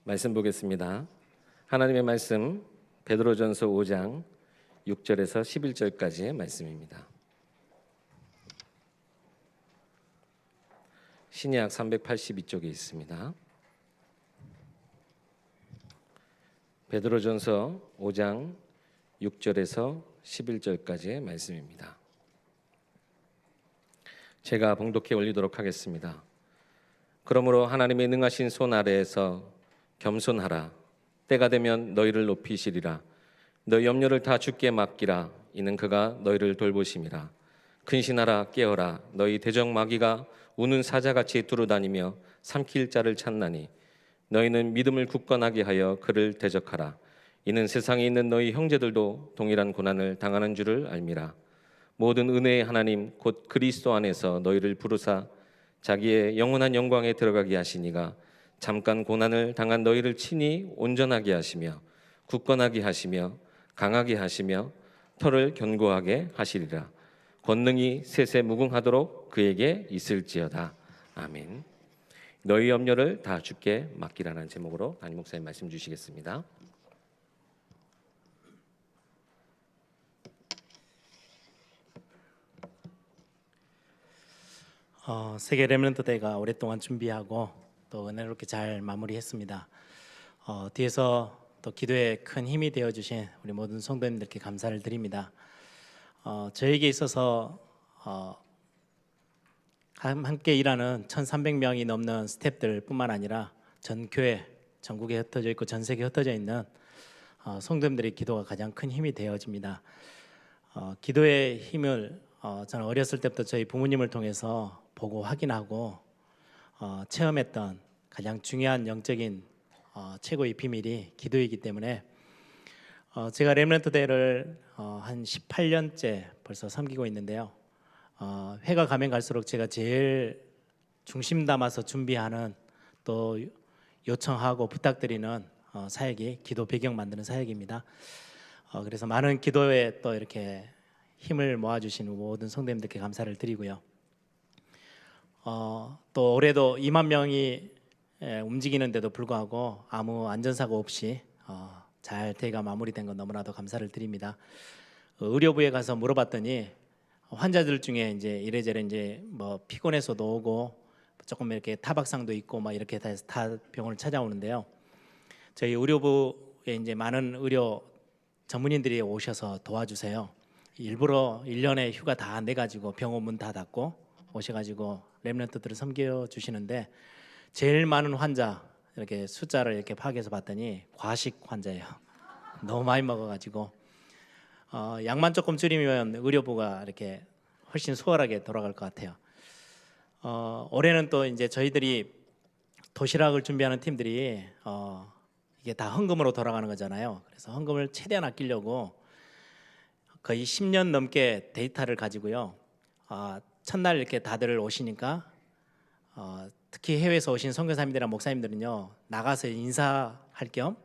말씀 보겠습니다. 하나님의 말씀 베드로전서 5장 6절에서 11절까지의 말씀입니다. 신약 382쪽에 있습니다. 베드로전서 5장 6절에서 11절까지의 말씀입니다. 제가 봉독해 올리도록 하겠습니다. 그러므로 하나님의 능하신 손 아래에서 겸손하라. 때가 되면 너희를 높이시리라. 너희 염려를 다 주께 맡기라. 이는 그가 너희를 돌보심이라. 근신하라 깨어라. 너희 대적 마귀가 우는 사자같이 두루다니며 삼킬 자를 찾나니 너희는 믿음을 굳건하게 하여 그를 대적하라. 이는 세상에 있는 너희 형제들도 동일한 고난을 당하는 줄을 알미라. 모든 은혜의 하나님 곧 그리스도 안에서 너희를 부르사 자기의 영원한 영광에 들어가게 하시니가 잠깐 고난을 당한 너희를 친히 온전하게 하시며 굳건하게 하시며 강하게 하시며 터를 견고하게 하시리라. 권능이 셋에 무궁하도록 그에게 있을지어다. 아멘. 너희 염려를 다 주께 맡기라는 제목으로 담임 목사님 말씀 주시겠습니다. 세계 렘넌트 대회가 오랫동안 준비하고 또 은혜롭게 잘 마무리했습니다. 뒤에서 또 기도에 큰 힘이 되어주신 우리 모든 성도님들께 감사를 드립니다. 저에게 있어서 함께 일하는 1,300명이 넘는 스태프들 뿐만 아니라 전 교회, 전국에 흩어져 있고 전 세계에 흩어져 있는 성도님들의 기도가 가장 큰 힘이 되어집니다. 기도의 힘을 저는 어렸을 때부터 저희 부모님을 통해서 보고 확인하고 체험했던 가장 중요한 영적인 최고의 비밀이 기도이기 때문에 제가 렘넌트 대회를 한 18년째 벌써 섬기고 있는데요. 회가 가면 갈수록 제가 제일 중심 담아서 준비하는 또 요청하고 부탁드리는 사역이 기도 배경 만드는 사역입니다. 그래서 많은 기도에 또 이렇게 힘을 모아주신 모든 성도님들께 감사를 드리고요. 또 올해도 2만 명이 움직이는데도 불구하고 아무 안전사고 없이 잘 대회가 마무리된 건 너무나도 감사를 드립니다. 의료부에 가서 물어봤더니 환자들 중에 이제 이래저래 이제 뭐 피곤해서도 오고 조금 이렇게 타박상도 있고 막 이렇게 다 병원을 찾아오는데요. 저희 의료부에 이제 많은 의료 전문인들이 오셔서 도와주세요. 일부러 1년에 휴가 다 내가지고 병원 문 다 닫고 오셔가지고 렘넌트들을 섬겨주시는데 제일 많은 환자 이렇게 숫자를 이렇게 파악해서 봤더니 과식 환자예요. 너무 많이 먹어가지고 양만 조금 줄이면 의료부가 이렇게 훨씬 수월하게 돌아갈 것 같아요. 올해는 또 이제 저희들이 도시락을 준비하는 팀들이 이게 다 헌금으로 돌아가는 거잖아요. 그래서 헌금을 최대한 아끼려고 거의 10년 넘게 데이터를 가지고요. 첫날 이렇게 다들 오시니까 특히 해외에서 오신 선교사님들이나 목사님들은요 나가서 인사할 겸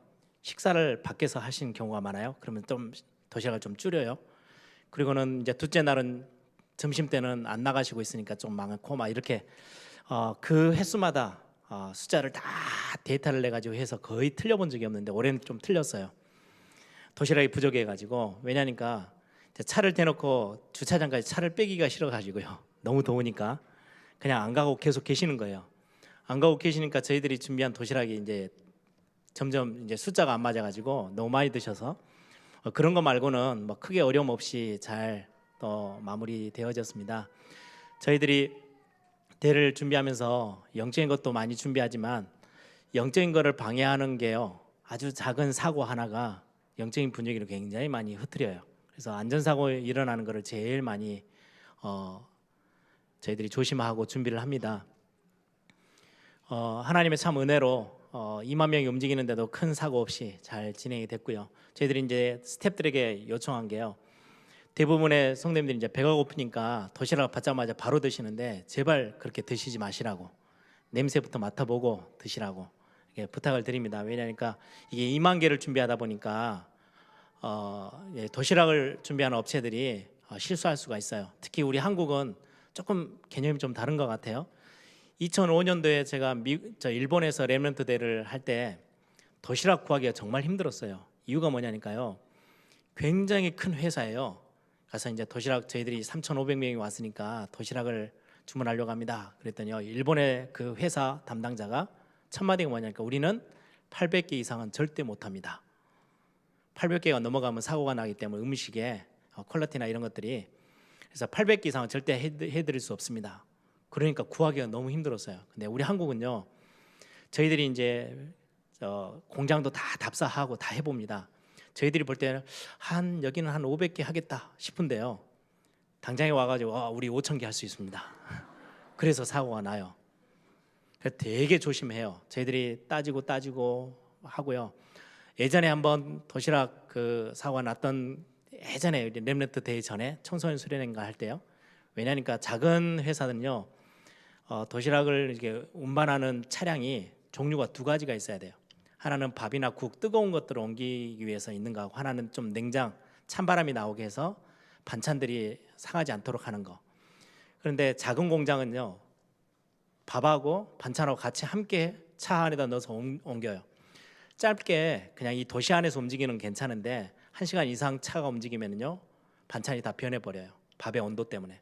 식사를 밖에서 하시는 경우가 많아요. 그러면 좀 도시락을 좀 줄여요. 그리고는 이제 둘째 날은 점심 때는 안 나가시고 있으니까 좀 많고 막 이렇게 그 횟수마다 숫자를 다 데이터를 내 가지고 해서 거의 틀려본 적이 없는데 올해는 좀 틀렸어요. 도시락이 부족해가지고 왜냐니까 차를 대놓고 주차장까지 차를 빼기가 싫어가지고요. 너무 더우니까 그냥 안 가고 계속 계시는 거예요. 안 가고 계시니까 저희들이 준비한 도시락이 이제 점점 이제 숫자가 안 맞아가지고 너무 많이 드셔서 그런 거 말고는 뭐 크게 어려움 없이 잘 또 마무리되어졌습니다. 저희들이 대회를 준비하면서 영적인 것도 많이 준비하지만 영적인 거를 방해하는 게요 아주 작은 사고 하나가 영적인 분위기를 굉장히 많이 흐트려요. 그래서 안전사고 일어나는 거를 제일 많이 저희들이 조심하고 준비를 합니다. 하나님의 참 은혜로 2만 명이 움직이는데도 큰 사고 없이 잘 진행이 됐고요. 저희들이 이제 스태프들에게 요청한 게요. 대부분의 성도님들이 이제 배가 고프니까 도시락을 받자마자 바로 드시는데 제발 그렇게 드시지 마시라고 냄새부터 맡아보고 드시라고 이렇게 부탁을 드립니다. 왜냐하니까 이게 2만 개를 준비하다 보니까 도시락을 준비하는 업체들이 실수할 수가 있어요. 특히 우리 한국은 조금 개념이 좀 다른 것 같아요. 2005년도에 제가 일본에서 렘넌트 대회를 할 때 도시락 구하기가 정말 힘들었어요. 이유가 뭐냐니까요. 굉장히 큰 회사예요. 가서 이제 도시락 저희들이 3,500명이 왔으니까 도시락을 주문하려고 합니다. 그랬더니요. 일본의 그 회사 담당자가 첫 마디가 뭐냐니까 우리는 800개 이상은 절대 못 합니다. 800개가 넘어가면 사고가 나기 때문에 음식에 퀄리티나 이런 것들이 그래서 800개 이상은 절대 해드릴 수 없습니다. 그러니까 구하기가 너무 힘들었어요. 근데 우리 한국은요. 저희들이 이제 공장도 다 답사하고 다 해봅니다. 저희들이 볼 때는 여기는 한 500개 하겠다 싶은데요. 당장에 와가지고 우리 5,000개 할 수 있습니다. 그래서 사고가 나요. 되게 조심해요. 저희들이 따지고 하고요. 예전에 한번 도시락 그 사고가 났던 예전에 렘넌트 대회 전에 청소년 수련회인가 할 때요. 왜냐니까 작은 회사는요. 도시락을 이렇게 운반하는 차량이 종류가 두 가지가 있어야 돼요. 하나는 밥이나 국 뜨거운 것들을 옮기기 위해서 있는 거하고 하나는 좀 냉장 찬바람이 나오게 해서 반찬들이 상하지 않도록 하는 거. 그런데 작은 공장은요. 밥하고 반찬하고 같이 함께 차 안에다 넣어서 옮겨요. 짧게 그냥 이 도시 안에서 움직이는 괜찮은데 1시간 이상 차가 움직이면요. 반찬이 다 변해버려요. 밥의 온도 때문에.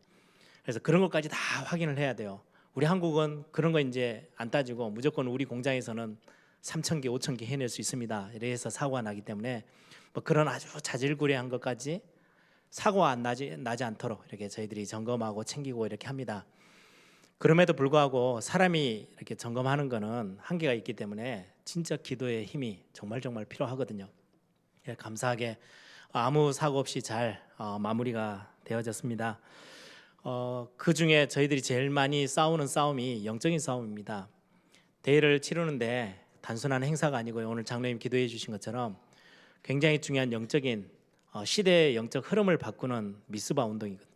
그래서 그런 것까지 다 확인을 해야 돼요. 우리 한국은 그런 거 이제 안 따지고 무조건 우리 공장에서는 3,000개, 5,000개 해낼 수 있습니다. 이래서 사고가 나기 때문에 뭐 그런 아주 자질구레한 것까지 사고가 나지 않도록 이렇게 저희들이 점검하고 챙기고 이렇게 합니다. 그럼에도 불구하고 사람이 이렇게 점검하는 거는 한계가 있기 때문에 진짜 기도의 힘이 정말 필요하거든요. 감사하게 아무 사고 없이 잘 마무리가 되어졌습니다. 그 중에 저희들이 제일 많이 싸우는 싸움이 영적인 싸움입니다. 대회를 치르는데 단순한 행사가 아니고요. 오늘 장로님 기도해 주신 것처럼 굉장히 중요한 영적인 시대의 영적 흐름을 바꾸는 미스바 운동이거든요.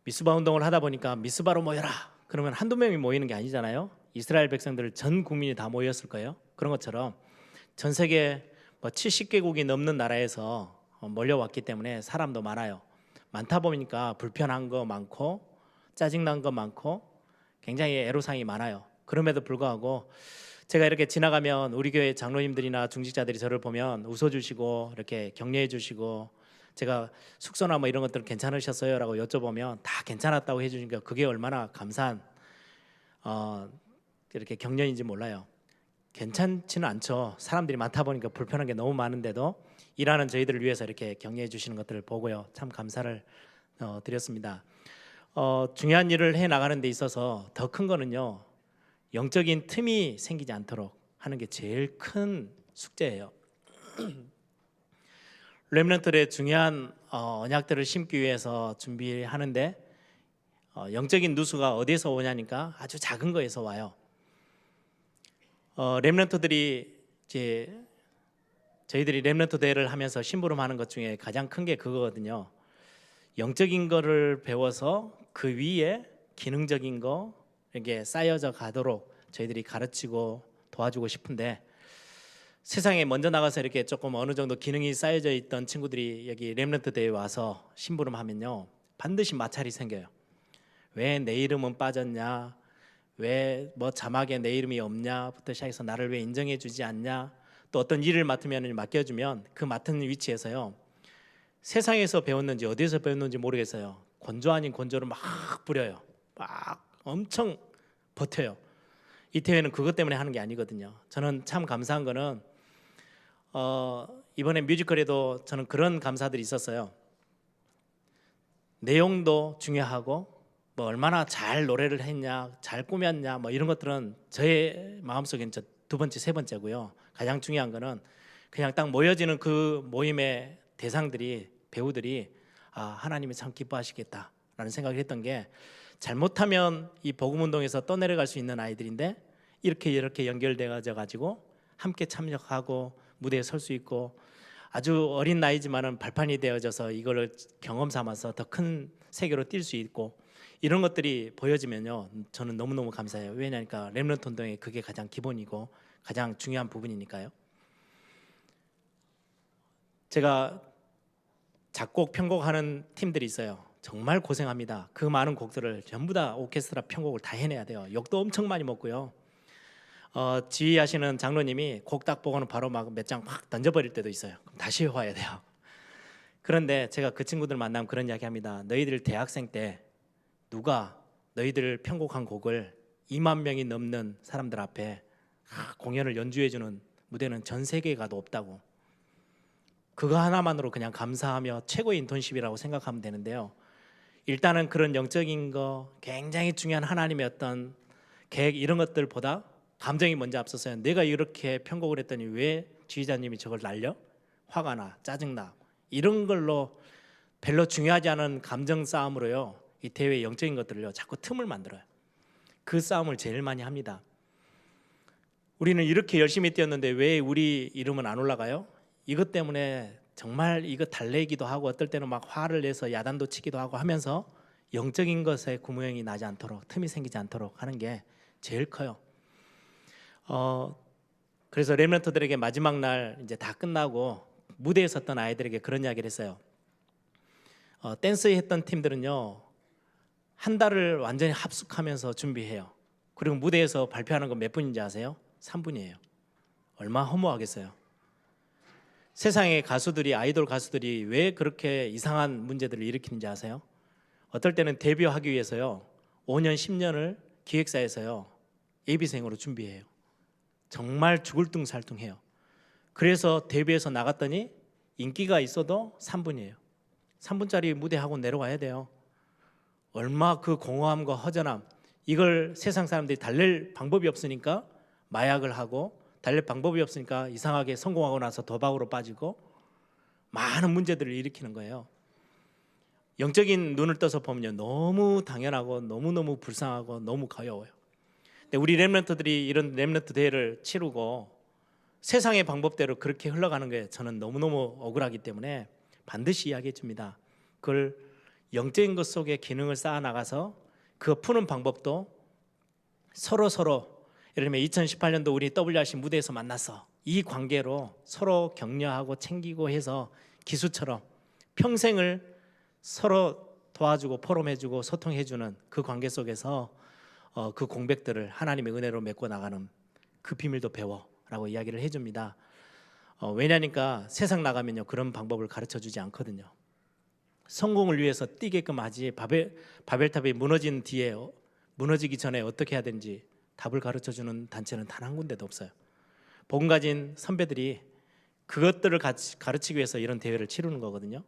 미스바 운동을 하다 보니까 미스바로 모여라. 그러면 한두 명이 모이는 게 아니잖아요. 이스라엘 백성들 전 국민이 다 모였을 거예요. 그런 것처럼 전 세계 70개국이 넘는 나라에서 몰려왔기 때문에 사람도 많아요. 많다 보니까 불편한 거 많고 짜증난 거 많고 굉장히 애로사항이 많아요. 그럼에도 불구하고 제가 이렇게 지나가면 우리 교회 장로님들이나 중직자들이 저를 보면 웃어주시고 이렇게 격려해 주시고 제가 숙소나 뭐 이런 것들 괜찮으셨어요? 라고 여쭤보면 다 괜찮았다고 해주니까 그게 얼마나 감사한 이렇게 격려인지 몰라요. 괜찮지는 않죠. 사람들이 많다 보니까 불편한 게 너무 많은데도 일하는 저희들을 위해서 이렇게 격려해 주시는 것들을 보고요. 참 감사를 드렸습니다. 중요한 일을 해 나가는 데 있어서 더 큰 거는요. 영적인 틈이 생기지 않도록 하는 게 제일 큰 숙제예요. 렘넌트들의 중요한 언약들을 심기 위해서 준비하는데 영적인 누수가 어디에서 오냐니까 아주 작은 거에서 와요. 렘넌트들이 이제 저희들이 렘넌트 대회를 하면서 심부름하는 것 중에 가장 큰 게 그거거든요. 영적인 거를 배워서 그 위에 기능적인 거 이렇게 쌓여져 가도록 저희들이 가르치고 도와주고 싶은데 세상에 먼저 나가서 이렇게 조금 어느 정도 기능이 쌓여져 있던 친구들이 여기 렘넌트 대회에 와서 심부름하면요 반드시 마찰이 생겨요. 왜 내 이름은 빠졌냐, 왜 뭐 자막에 내 이름이 없냐부터 시작해서 나를 왜 인정해 주지 않냐, 또 어떤 일을 맡으면 맡겨주면 그 맡은 위치에서요 세상에서 배웠는지 어디에서 배웠는지 모르겠어요. 권조 아닌 권조를 막 부려요. 막 엄청 버텨요. 이 대회는 그것 때문에 하는 게 아니거든요. 저는 참 감사한 거는 이번에 뮤지컬에도 저는 그런 감사들이 있었어요. 내용도 중요하고 뭐 얼마나 잘 노래를 했냐, 잘 꾸몄냐 뭐 이런 것들은 저의 마음속에는 두 번째, 세 번째고요. 가장 중요한 거는 그냥 딱 모여지는 그 모임의 대상들이 배우들이 하나님이 참 기뻐하시겠다라는 생각을 했던 게 잘못하면 이 복음운동에서 떠내려갈 수 있는 아이들인데 이렇게 연결되어져 가지고 함께 참여하고 무대에 설 수 있고 아주 어린 나이지만은 발판이 되어져서 이걸 경험 삼아서 더 큰 세계로 뛸 수 있고 이런 것들이 보여지면요 저는 너무너무 감사해요. 왜냐니까 렘넌트 운동의 그게 가장 기본이고 가장 중요한 부분이니까요. 제가 작곡 편곡하는 팀들이 있어요. 정말 고생합니다. 그 많은 곡들을 전부 다 오케스트라 편곡을 다 해내야 돼요. 욕도 엄청 많이 먹고요. 지휘하시는 장로님이 곡 딱 보고는 바로 막 몇 장 확 던져버릴 때도 있어요. 그럼 다시 외워야 돼요. 그런데 제가 그 친구들 만나면 그런 이야기 합니다. 너희들 대학생 때 누가 너희들 편곡한 곡을 2만 명이 넘는 사람들 앞에 공연을 연주해주는 무대는 전 세계에 가도 없다고. 그거 하나만으로 그냥 감사하며 최고의 인턴십이라고 생각하면 되는데요. 일단은 그런 영적인 거, 굉장히 중요한 하나님의 어떤 계획 이런 것들보다 감정이 먼저 앞서서요. 내가 이렇게 편곡을 했더니 왜 지휘자님이 저걸 날려? 화가 나, 짜증나. 이런 걸로 별로 중요하지 않은 감정 싸움으로요, 이 대회의 영적인 것들을요 자꾸 틈을 만들어요. 그 싸움을 제일 많이 합니다. 우리는 이렇게 열심히 뛰었는데 왜 우리 이름은 안 올라가요? 이것 때문에 정말 이거 달래기도 하고 어떨 때는 막 화를 내서 야단도 치기도 하고 하면서 영적인 것에 구멍이 나지 않도록, 틈이 생기지 않도록 하는 게 제일 커요. 그래서 렘넌트들에게 마지막 날 이제 다 끝나고 무대에 섰던 아이들에게 그런 이야기를 했어요. 댄스 했던 팀들은요, 한 달을 완전히 합숙하면서 준비해요. 그리고 무대에서 발표하는 건 몇 분인지 아세요? 3분이에요. 얼마나 허무하겠어요. 세상의 가수들이, 아이돌 가수들이 왜 그렇게 이상한 문제들을 일으키는지 아세요? 어떨 때는 데뷔하기 위해서요 5년 10년을 기획사에서요 예비생으로 준비해요. 정말 죽을 둥살둥해요. 그래서 데뷔해서 나갔더니 인기가 있어도 3분이에요 3분짜리 무대하고 내려와야 돼요. 얼마 그 공허함과 허전함, 이걸 세상 사람들이 달랠 방법이 없으니까 마약을 하고, 달랠 방법이 없으니까 이상하게 성공하고 나서 도박으로 빠지고 많은 문제들을 일으키는 거예요. 영적인 눈을 떠서 보면요 너무 당연하고 너무너무 불쌍하고 너무 가여워요. 근데 우리 렘넌트들이 이런 렘넌트 대회를 치르고 세상의 방법대로 그렇게 흘러가는 게 저는 너무너무 억울하기 때문에 반드시 이야기해 줍니다. 그걸 영적인 것 속에 기능을 쌓아 나가서 그 푸는 방법도 서로 예를 들면 2018년도 우리 WRC 무대에서 만났어. 이 관계로 서로 격려하고 챙기고 해서 기수처럼 평생을 서로 도와주고 포럼해주고 소통해주는 그 관계 속에서 그 공백들을 하나님의 은혜로 메꿔 나가는 그 비밀도 배워라고 이야기를 해줍니다. 왜냐니까 세상 나가면요 그런 방법을 가르쳐주지 않거든요. 성공을 위해서 뛰게끔 하지 바벨탑이 무너진 뒤에, 무너지기 전에 어떻게 해야 되는지 답을 가르쳐주는 단체는 단 한 군데도 없어요. 복음 가진 선배들이 그것들을 가르치기 위해서 이런 대회를 치르는 거거든요.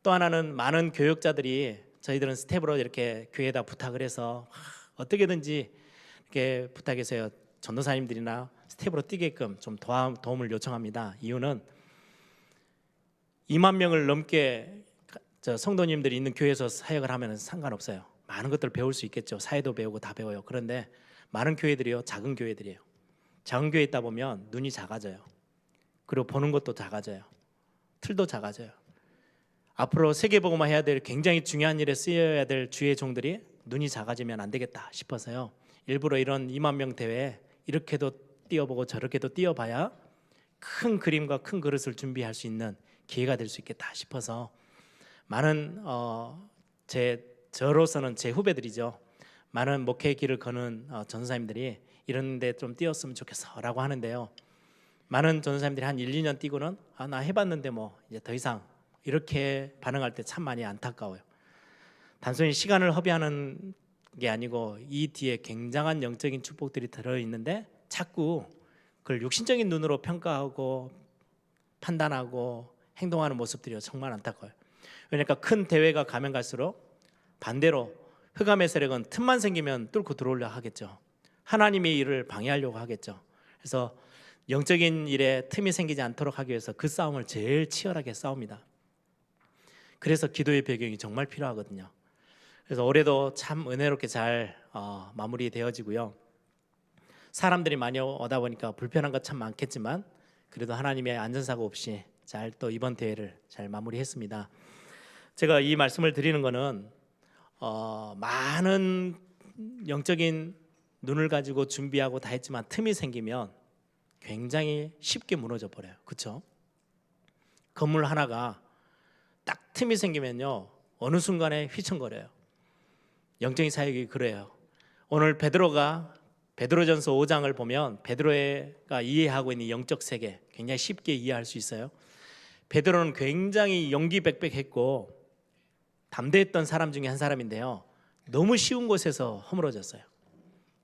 또 하나는 많은 교역자들이 저희들은 스텝으로 이렇게 교회에다 부탁을 해서 어떻게든지 이렇게 부탁해서요 전도사님들이나 스텝으로 뛰게끔 좀 도움을 요청합니다. 이유는 2만 명을 넘게 성도님들이 있는 교회에서 사역을 하면 상관없어요. 많은 것들을 배울 수 있겠죠. 사회도 배우고 다 배워요. 그런데 많은 교회들이요 작은 교회들이에요. 작은 교회에 있다 보면 눈이 작아져요. 그리고 보는 것도 작아져요. 틀도 작아져요. 앞으로 세계복음화 해야 될 굉장히 중요한 일에 쓰여야 될 주의 종들이 눈이 작아지면 안 되겠다 싶어서요 일부러 이런 2만 명 대회에 이렇게도 뛰어보고 저렇게도 뛰어봐야 큰 그림과 큰 그릇을 준비할 수 있는 기회가 될 수 있겠다 싶어서 많은 저로서는 제 후배들이죠. 많은 목회의 길을 거는 전도사님들이 이런 데 좀 뛰었으면 좋겠어 라고 하는데요. 많은 전도사님들이 한 1, 2년 뛰고는 나 해봤는데 뭐 이제 더 이상 이렇게 반응할 때 참 많이 안타까워요. 단순히 시간을 허비하는 게 아니고 이 뒤에 굉장한 영적인 축복들이 들어있는데 자꾸 그걸 육신적인 눈으로 평가하고 판단하고 행동하는 모습들이 정말 안타까워요. 그러니까 큰 대회가 가면 갈수록 반대로 흑암의 세력은 틈만 생기면 뚫고 들어오려 하겠죠. 하나님의 일을 방해하려고 하겠죠. 그래서 영적인 일에 틈이 생기지 않도록 하기 위해서 그 싸움을 제일 치열하게 싸웁니다. 그래서 기도의 배경이 정말 필요하거든요. 그래서 올해도 참 은혜롭게 잘 마무리되어지고요. 사람들이 많이 오다 보니까 불편한 것 참 많겠지만 그래도 하나님의 안전사고 없이 잘 또 이번 대회를 잘 마무리했습니다. 제가 이 말씀을 드리는 거는 많은 영적인 눈을 가지고 준비하고 다 했지만 틈이 생기면 굉장히 쉽게 무너져 버려요. 그렇죠? 건물 하나가 딱 틈이 생기면요 어느 순간에 휘청거려요. 영적인 사역이 그래요. 오늘 베드로가 베드로전서 5장을 보면 베드로가 이해하고 있는 영적 세계 굉장히 쉽게 이해할 수 있어요. 베드로는 굉장히 용기백백했고 담대했던 사람 중에 한 사람인데요. 너무 쉬운 곳에서 허물어졌어요.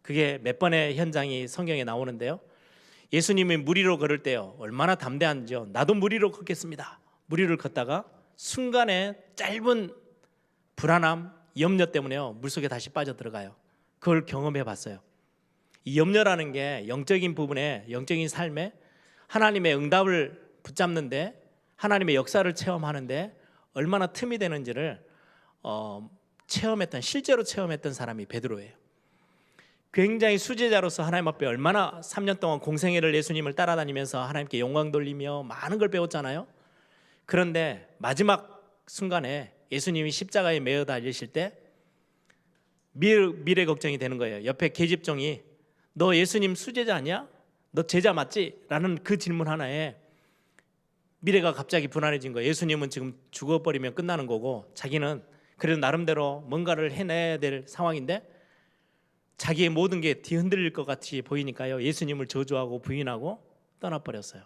그게 몇 번의 현장이 성경에 나오는데요. 예수님이 물 위로 걸을 때요, 얼마나 담대한지요. 나도 물 위로 걷겠습니다. 물 위를 걷다가 순간에 짧은 불안함, 염려 때문에요, 물속에 다시 빠져들어가요. 그걸 경험해 봤어요. 이 염려라는 게 영적인 부분에, 영적인 삶에 하나님의 응답을 붙잡는데, 하나님의 역사를 체험하는데 얼마나 틈이 되는지를 실제로 체험했던 사람이 베드로예요. 굉장히 수제자로서 하나님 앞에 얼마나 3년 동안 공생애를 예수님을 따라다니면서 하나님께 영광 돌리며 많은 걸 배웠잖아요. 그런데 마지막 순간에 예수님이 십자가에 매어 달리실 때 미래 걱정이 되는 거예요. 옆에 계집종이 너 예수님 수제자 아니야? 너 제자 맞지? 라는 그 질문 하나에 미래가 갑자기 불안해진 거예요. 예수님은 지금 죽어버리면 끝나는 거고 자기는 그래도 나름대로 뭔가를 해내야 될 상황인데 자기의 모든 게 뒤흔들릴 것 같이 보이니까요, 예수님을 저주하고 부인하고 떠나버렸어요.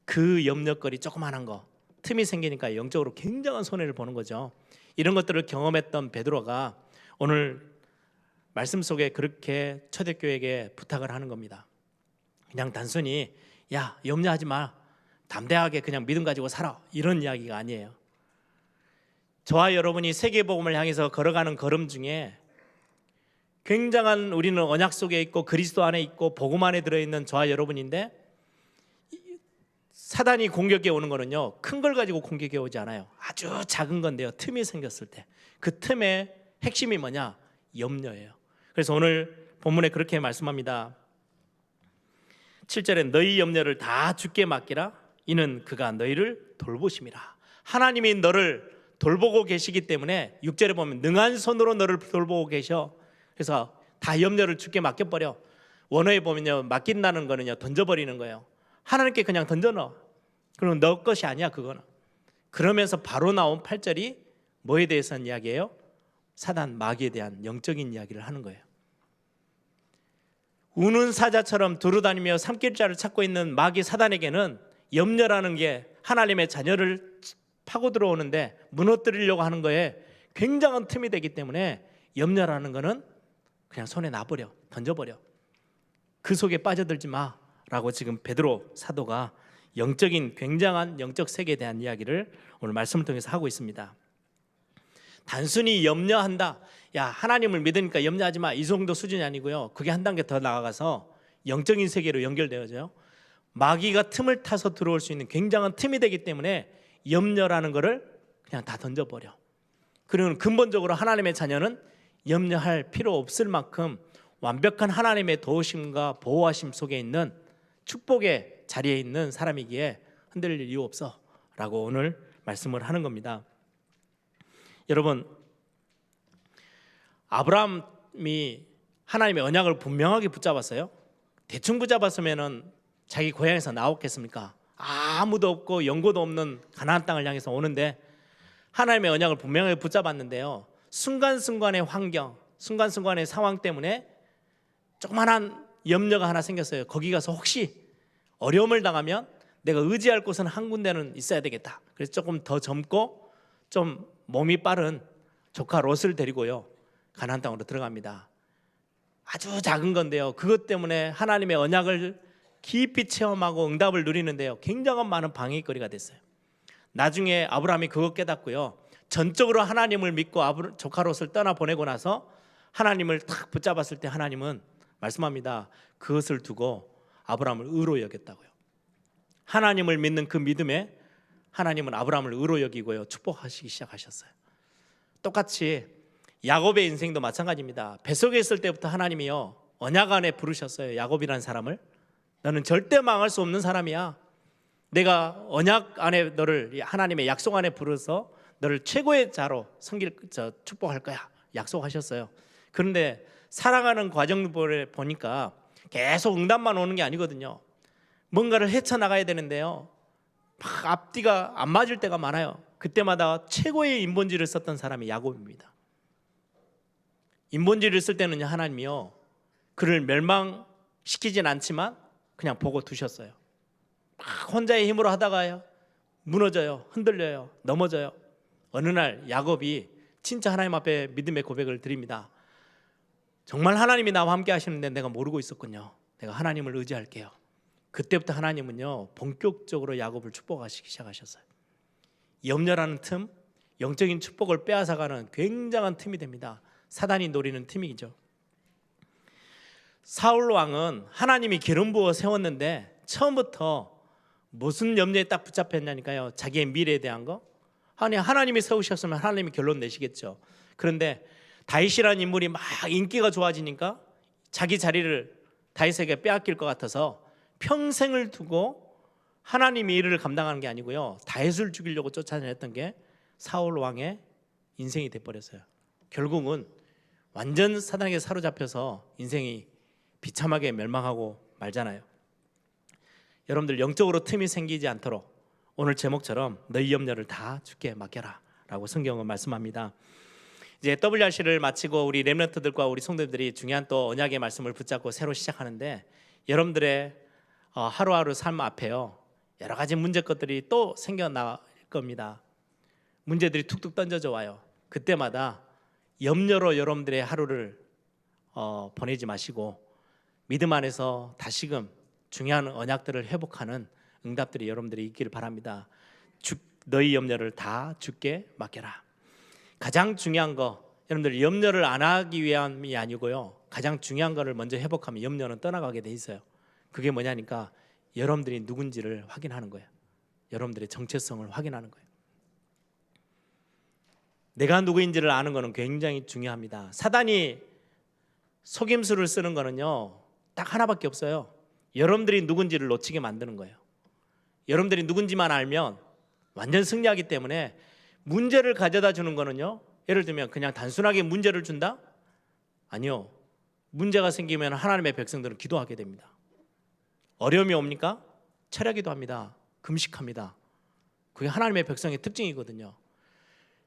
그 염려거리 조그만한 거, 틈이 생기니까 영적으로 굉장한 손해를 보는 거죠. 이런 것들을 경험했던 베드로가 오늘 말씀 속에 그렇게 초대교회에게 부탁을 하는 겁니다. 그냥 단순히 야, 염려하지 마, 담대하게 그냥 믿음 가지고 살아, 이런 이야기가 아니에요. 저와 여러분이 세계복음을 향해서 걸어가는 걸음 중에 굉장한, 우리는 언약 속에 있고 그리스도 안에 있고 복음 안에 들어있는 저와 여러분인데, 사단이 공격해 오는 거는요, 큰 걸 가지고 공격해 오지 않아요. 아주 작은 건데요, 틈이 생겼을 때 그 틈의 핵심이 뭐냐? 염려예요. 그래서 오늘 본문에 그렇게 말씀합니다. 7절에 너희 염려를 다 주께 맡기라, 이는 그가 너희를 돌보심이라. 하나님이 너를 돌보고 계시기 때문에 6절에 보면 능한 손으로 너를 돌보고 계셔. 그래서 다 염려를 주께 맡겨버려. 원어에 보면요, 맡긴다는 거는요, 던져버리는 거예요. 하나님께 그냥 던져넣어. 그럼 너 것이 아니야, 그거는. 그러면서 바로 나온 8절이 뭐에 대해서 한 이야기예요? 사단, 마귀에 대한 영적인 이야기를 하는 거예요. 우는 사자처럼 두루다니며 삼킬자를 찾고 있는 마귀 사단에게는 염려라는 게 하나님의 자녀를 파고 들어오는데 무너뜨리려고 하는 거에 굉장한 틈이 되기 때문에 염려라는 거는 그냥 손에 놔버려, 던져버려. 그 속에 빠져들지 마라고 지금 베드로 사도가 영적인, 굉장한 영적 세계에 대한 이야기를 오늘 말씀을 통해서 하고 있습니다. 단순히 염려한다, 야, 하나님을 믿으니까 염려하지 마, 이 정도 수준이 아니고요, 그게 한 단계 더 나아가서 영적인 세계로 연결되어져요. 마귀가 틈을 타서 들어올 수 있는 굉장한 틈이 되기 때문에 염려라는 거를 그냥 다 던져버려. 그리고 근본적으로 하나님의 자녀는 염려할 필요 없을 만큼 완벽한 하나님의 도우심과 보호하심 속에 있는 축복의 자리에 있는 사람이기에 흔들릴 이유 없어 라고 오늘 말씀을 하는 겁니다. 여러분, 아브라함이 하나님의 언약을 분명하게 붙잡았어요. 대충 붙잡았으면 자기 고향에서 나왔겠습니까? 아무도 없고 연고도 없는 가나안 땅을 향해서 오는데 하나님의 언약을 분명하게 붙잡았는데요, 순간순간의 환경, 순간순간의 상황 때문에 조그만한 염려가 하나 생겼어요. 거기 가서 혹시 어려움을 당하면 내가 의지할 곳은 한 군데는 있어야 되겠다. 그래서 조금 더 젊고 좀 몸이 빠른 조카 롯을 데리고요, 가나안 땅으로 들어갑니다. 아주 작은 건데요, 그것 때문에 하나님의 언약을 깊이 체험하고 응답을 누리는데요, 굉장한 많은 방해거리가 됐어요. 나중에 아브라함이 그것 깨닫고요, 전적으로 하나님을 믿고 조카 롯을 떠나보내고 나서 하나님을 탁 붙잡았을 때 하나님은 말씀합니다. 그것을 두고 아브라함을 의로 여겼다고요. 하나님을 믿는 그 믿음에 하나님은 아브라함을 의로 여기고요, 축복하시기 시작하셨어요. 똑같이 야곱의 인생도 마찬가지입니다. 뱃속에 있을 때부터 하나님이요, 언약 안에 부르셨어요. 야곱이라는 사람을 너는 절대 망할 수 없는 사람이야. 내가 언약 안에 너를, 하나님의 약속 안에 부르서 너를 최고의 자로 축복할 거야 약속하셨어요. 그런데 살아가는 과정을 보니까 계속 응답만 오는 게 아니거든요. 뭔가를 헤쳐나가야 되는데요, 막 앞뒤가 안 맞을 때가 많아요. 그때마다 최고의 인본질을 썼던 사람이 야곱입니다. 인본질을 쓸 때는요, 하나님이요, 그를 멸망시키진 않지만 그냥 보고 두셨어요. 막 혼자의 힘으로 하다가요 무너져요, 흔들려요, 넘어져요. 어느 날 야곱이 진짜 하나님 앞에 믿음의 고백을 드립니다. 정말 하나님이 나와 함께 하시는데 내가 모르고 있었군요. 내가 하나님을 의지할게요. 그때부터 하나님은요 본격적으로 야곱을 축복하시기 시작하셨어요. 염려라는 틈, 영적인 축복을 빼앗아가는 굉장한 틈이 됩니다. 사단이 노리는 틈이죠. 사울 왕은 하나님이 기름 부어 세웠는데 처음부터 무슨 염려에 딱 붙잡혔냐니까요. 자기의 미래에 대한 거. 아니 하나님이 세우셨으면 하나님이 결론 내시겠죠. 그런데 다윗이라는 인물이 막 인기가 좋아지니까 자기 자리를 다윗에게 빼앗길 것 같아서 평생을 두고 하나님의 일을 감당하는 게 아니고요 다윗을 죽이려고 쫓아냈던 게 사울 왕의 인생이 돼버렸어요. 결국은 완전 사단에게 사로잡혀서 인생이 비참하게 멸망하고 말잖아요. 여러분들 영적으로 틈이 생기지 않도록 오늘 제목처럼 너희 염려를 다 주께 맡겨라 라고 성경은 말씀합니다. 이제 WRC를 마치고 우리 렘넌트들과 우리 성도들이 중요한 또 언약의 말씀을 붙잡고 새로 시작하는데 여러분들의 하루하루 삶 앞에요 여러 가지 문제 것들이 또 생겨날 겁니다. 문제들이 툭툭 던져져 와요. 그때마다 염려로 여러분들의 하루를 보내지 마시고 믿음 안에서 다시금 중요한 언약들을 회복하는 응답들이 여러분들이 있기를 바랍니다. 너희 염려를 다 주께 맡겨라. 가장 중요한 거 여러분들 염려를 안 하기 위함이 아니고요 가장 중요한 거를 먼저 회복하면 염려는 떠나가게 돼 있어요. 그게 뭐냐니까 여러분들이 누군지를 확인하는 거예요. 여러분들의 정체성을 확인하는 거예요. 내가 누구인지를 아는 거는 굉장히 중요합니다. 사단이 속임수를 쓰는 거는요 딱 하나밖에 없어요. 여러분들이 누군지를 놓치게 만드는 거예요. 여러분들이 누군지만 알면 완전 승리하기 때문에 문제를 가져다 주는 거는요 예를 들면 그냥 단순하게 문제를 준다? 아니요. 문제가 생기면 하나님의 백성들은 기도하게 됩니다. 어려움이 옵니까? 철야기도 합니다. 금식합니다. 그게 하나님의 백성의 특징이거든요.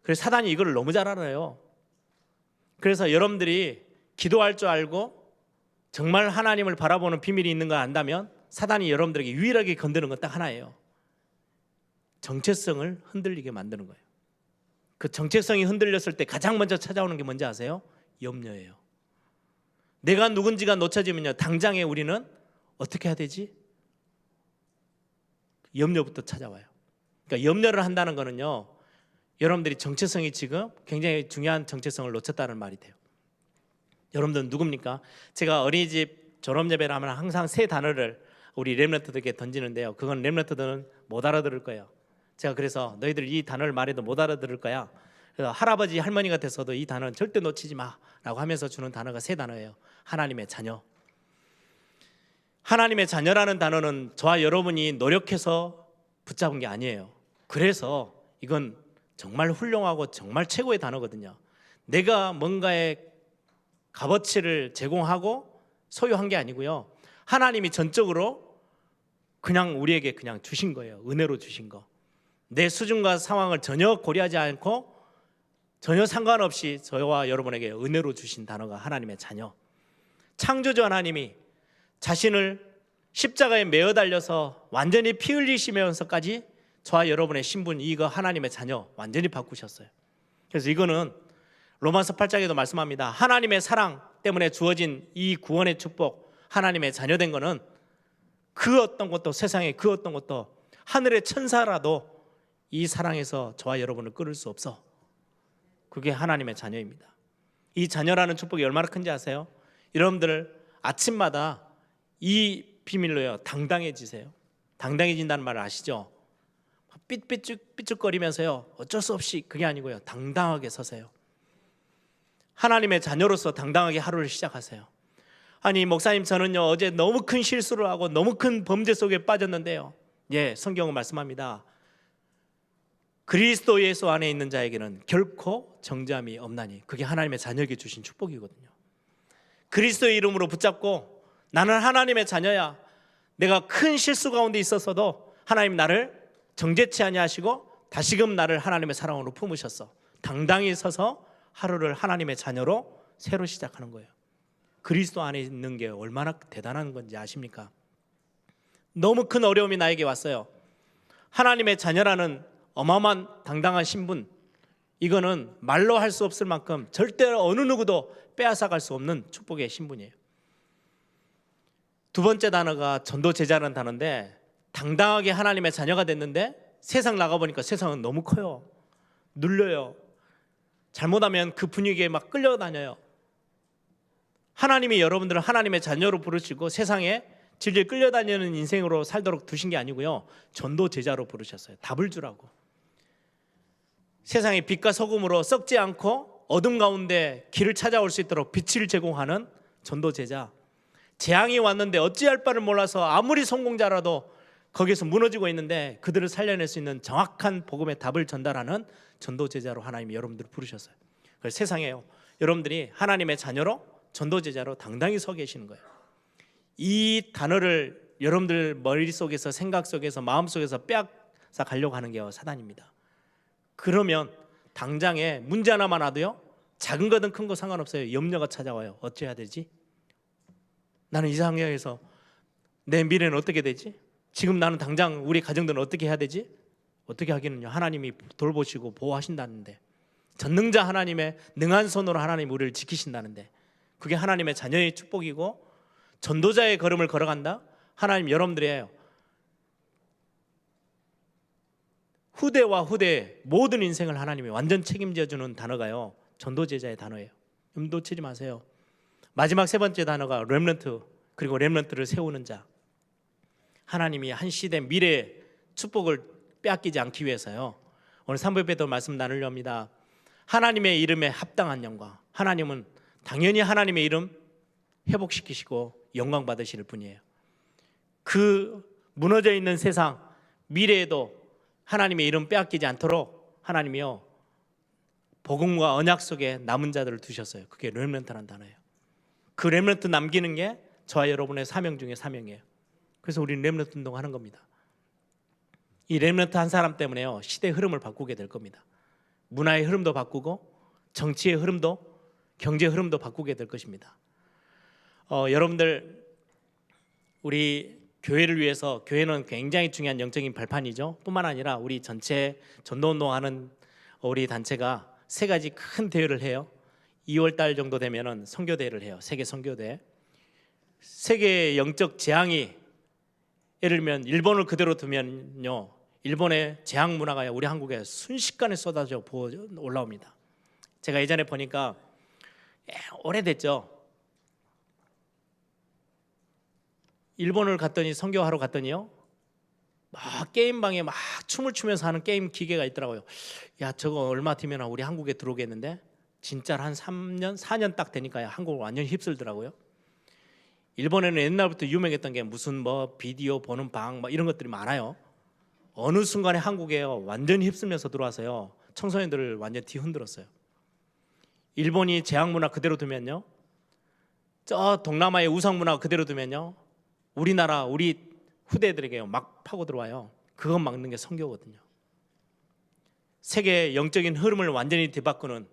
그래서 사단이 이걸 너무 잘 알아요. 그래서 여러분들이 기도할 줄 알고 정말 하나님을 바라보는 비밀이 있는 걸 안다면 사단이 여러분들에게 유일하게 건드는 건 딱 하나예요. 정체성을 흔들리게 만드는 거예요. 그 정체성이 흔들렸을 때 가장 먼저 찾아오는 게 뭔지 아세요? 염려예요. 내가 누군지가 놓쳐지면요 당장에 우리는 어떻게 해야 되지? 염려부터 찾아와요. 그러니까 염려를 한다는 거는요 여러분들이 정체성이 지금 굉장히 중요한 정체성을 놓쳤다는 말이 돼요. 여러분들은 누굽니까? 제가 어린이집 졸업예배를 하면 항상 세 단어를 우리 렘넌트들에게 던지는데요 그건 렘넌트들은 못 알아들을 거예요. 제가 그래서 너희들 이 단어를 말해도 못 알아들을 거야. 그래서 할아버지 할머니가 돼서도 이 단어는 절대 놓치지 마라고 하면서 주는 단어가 세 단어예요. 하나님의 자녀. 하나님의 자녀라는 단어는 저와 여러분이 노력해서 붙잡은 게 아니에요. 그래서 이건 정말 훌륭하고 정말 최고의 단어거든요. 내가 뭔가의 값어치를 제공하고 소유한 게 아니고요 하나님이 전적으로 그냥 우리에게 그냥 주신 거예요. 은혜로 주신 거. 내 수준과 상황을 전혀 고려하지 않고 전혀 상관없이 저와 여러분에게 은혜로 주신 단어가 하나님의 자녀. 창조주 하나님이 자신을 십자가에 매어 달려서 완전히 피 흘리시면서까지 저와 여러분의 신분 이거 하나님의 자녀 완전히 바꾸셨어요. 그래서 이거는 로마서 8장에도 말씀합니다. 하나님의 사랑 때문에 주어진 이 구원의 축복 하나님의 자녀된 거는 그 어떤 것도 세상에 그 어떤 것도 하늘의 천사라도 이 사랑에서 저와 여러분을 끊을 수 없어. 그게 하나님의 자녀입니다. 이 자녀라는 축복이 얼마나 큰지 아세요? 여러분들 아침마다 이 비밀로요 당당해지세요. 당당해진다는 말을 아시죠? 삐죽삐죽거리면서요 어쩔 수 없이 그게 아니고요 당당하게 서세요. 하나님의 자녀로서 당당하게 하루를 시작하세요. 아니 목사님 저는요 어제 너무 큰 실수를 하고 너무 큰 범죄 속에 빠졌는데요 예 성경은 말씀합니다. 그리스도 예수 안에 있는 자에게는 결코 정죄함이 없나니 그게 하나님의 자녀에게 주신 축복이거든요. 그리스도의 이름으로 붙잡고 나는 하나님의 자녀야. 내가 큰 실수 가운데 있었어도 하나님 나를 정죄치 아니하시고 다시금 나를 하나님의 사랑으로 품으셨어. 당당히 서서 하루를 하나님의 자녀로 새로 시작하는 거예요. 그리스도 안에 있는 게 얼마나 대단한 건지 아십니까? 너무 큰 어려움이 나에게 왔어요. 하나님의 자녀라는 어마어마한 당당한 신분, 이거는 말로 할 수 없을 만큼 절대 어느 누구도 빼앗아갈 수 없는 축복의 신분이에요. 두 번째 단어가 전도 제자라는 단어인데, 당당하게 하나님의 자녀가 됐는데 세상 나가보니까 세상은 너무 커요. 눌려요. 잘못하면 그 분위기에 막 끌려다녀요. 하나님이 여러분들을 하나님의 자녀로 부르시고 세상에 질질 끌려다니는 인생으로 살도록 두신 게 아니고요, 전도 제자로 부르셨어요. 답을 주라고. 세상의 빛과 소금으로 썩지 않고 어둠 가운데 길을 찾아올 수 있도록 빛을 제공하는 전도 제자. 재앙이 왔는데 어찌할 바를 몰라서 아무리 성공자라도 거기서 무너지고 있는데 그들을 살려낼 수 있는 정확한 복음의 답을 전달하는 전도 제자로 하나님이 여러분들을 부르셨어요. 그래서 세상에요, 여러분들이 하나님의 자녀로 전도 제자로 당당히 서 계시는 거예요. 이 단어를 여러분들 머릿속에서, 생각 속에서, 마음 속에서 빼앗아 가려고 하는 게 사단입니다. 그러면 당장에 문제 하나만 와도요, 작은 거든 큰 거 상관없어요. 염려가 찾아와요. 어찌해야 되지? 나는 이 상황에서 내 미래는 어떻게 되지? 지금 나는 당장 우리 가정들은 어떻게 해야 되지? 어떻게 하기는요, 하나님이 돌보시고 보호하신다는데, 전능자 하나님의 능한 손으로 하나님 우리를 지키신다는데, 그게 하나님의 자녀의 축복이고 전도자의 걸음을 걸어간다? 하나님 여러분들이에요. 후대와 후대 모든 인생을 하나님이 완전 책임져 주는 단어가요, 전도제자의 단어예요. 염도치지 마세요. 마지막 세 번째 단어가 렘넌트, 그리고 렘넌트를 세우는 자. 하나님이 한 시대 미래의 축복을 빼앗기지 않기 위해서요, 오늘 3부에도 말씀 나누려 합니다. 하나님의 이름에 합당한 영광. 하나님은 당연히 하나님의 이름 회복시키시고 영광 받으실 분이에요. 그 무너져 있는 세상 미래에도 하나님의 이름 빼앗기지 않도록 하나님이요, 복음과 언약 속에 남은 자들을 두셨어요. 그게 렘넌트라는 단어예요. 그 렘넌트 남기는 게 저와 여러분의 사명 중에 사명이에요. 그래서 우리는 렘넌트 운동하는 겁니다. 이 렘넌트 한 사람 때문에요, 시대의 흐름을 바꾸게 될 겁니다. 문화의 흐름도 바꾸고 정치의 흐름도, 경제의 흐름도 바꾸게 될 것입니다. 여러분들, 우리 교회를 위해서, 교회는 굉장히 중요한 영적인 발판이죠. 뿐만 아니라 우리 전체 전도운동하는 우리 단체가 세 가지 큰 대회를 해요. 2월 달 정도 되면은 선교대회를 해요. 세계 선교대. 세계의 영적 재앙이, 예를 들면 일본을 그대로 두면요, 일본의 재앙 문화가 우리 한국에 순식간에 쏟아져 올라옵니다. 제가 예전에 보니까 오래됐죠. 일본을 갔더니, 선교하러 갔더니요, 막 게임방에 막 춤을 추면서 하는 게임 기계가 있더라고요. 야, 저거 얼마 뒤면 우리 한국에 들어오겠는데? 진짜로 한 3년, 4년 딱 되니까 한국을 완전히 휩쓸더라고요. 일본에는 옛날부터 유명했던 게 무슨 뭐 비디오 보는 방 뭐 이런 것들이 많아요. 어느 순간에 한국에 완전히 휩쓸면서 들어와서요, 청소년들을 완전히 뒤흔들었어요. 일본이 재앙 문화 그대로 두면요, 저 동남아의 우상 문화 그대로 두면요, 우리나라 우리 후대들에게요 막 파고 들어와요. 그것 막는 게 선교거든요. 세계의 영적인 흐름을 완전히 뒤바꾸는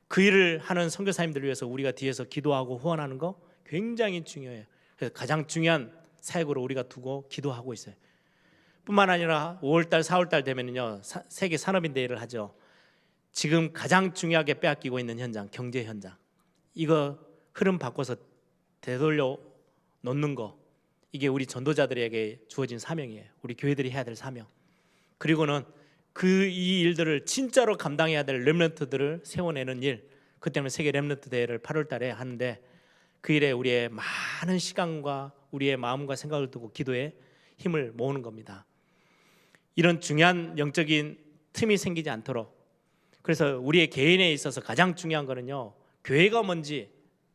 그 일을 하는 선교사님들을 위해서 우리가 뒤에서 기도하고 후원하는 거 굉장히 중요해요. 그래서 가장 중요한 사역으로 우리가 두고 기도하고 있어요. 뿐만 아니라 5월달, 4월달 되면요, 세계 산업인대회를 하죠. 지금 가장 중요하게 빼앗기고 있는 현장, 경제 현장, 이거 흐름 바꿔서 되돌려 놓는 거, 이게 우리 전도자들에게 주어진 사명이에요. 우리 교회들이 해야 될 사명. 그리고는 이 일들을 진짜로 감당해야 될 렘넌트들을 세워내는 일, 그 때문에 세계 렘넌트 대회를 8월 달에 하는데, 그 일에 우리의 많은 시간과 우리의 마음과 생각을 두고 기도에 힘을 모으는 겁니다. 이런 중요한 영적인 틈이 생기지 않도록, 그래서 우리의 개인에 있어서 가장 중요한 거는요, 교회가 뭔지,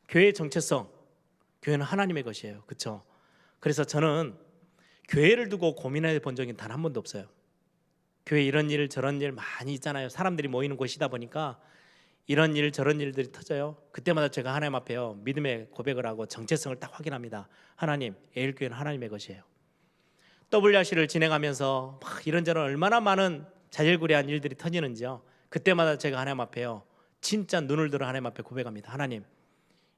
교회의 정체성. 교회는 하나님의 것이에요. 그렇죠? 그래서 저는 교회를 두고 고민해 본 적이 단 한 번도 없어요. 교회 이런 일 저런 일 많이 있잖아요. 사람들이 모이는 곳이다 보니까 이런 일 저런 일들이 터져요. 그때마다 제가 하나님 앞에요, 믿음의 고백을 하고 정체성을 딱 확인합니다. 하나님, 에일교회는 하나님의 것이에요. WRC를 진행하면서 막 이런저런 얼마나 많은 자질구레한 일들이 터지는지요. 그때마다 제가 하나님 앞에요, 진짜 눈을 들어 하나님 앞에 고백합니다. 하나님,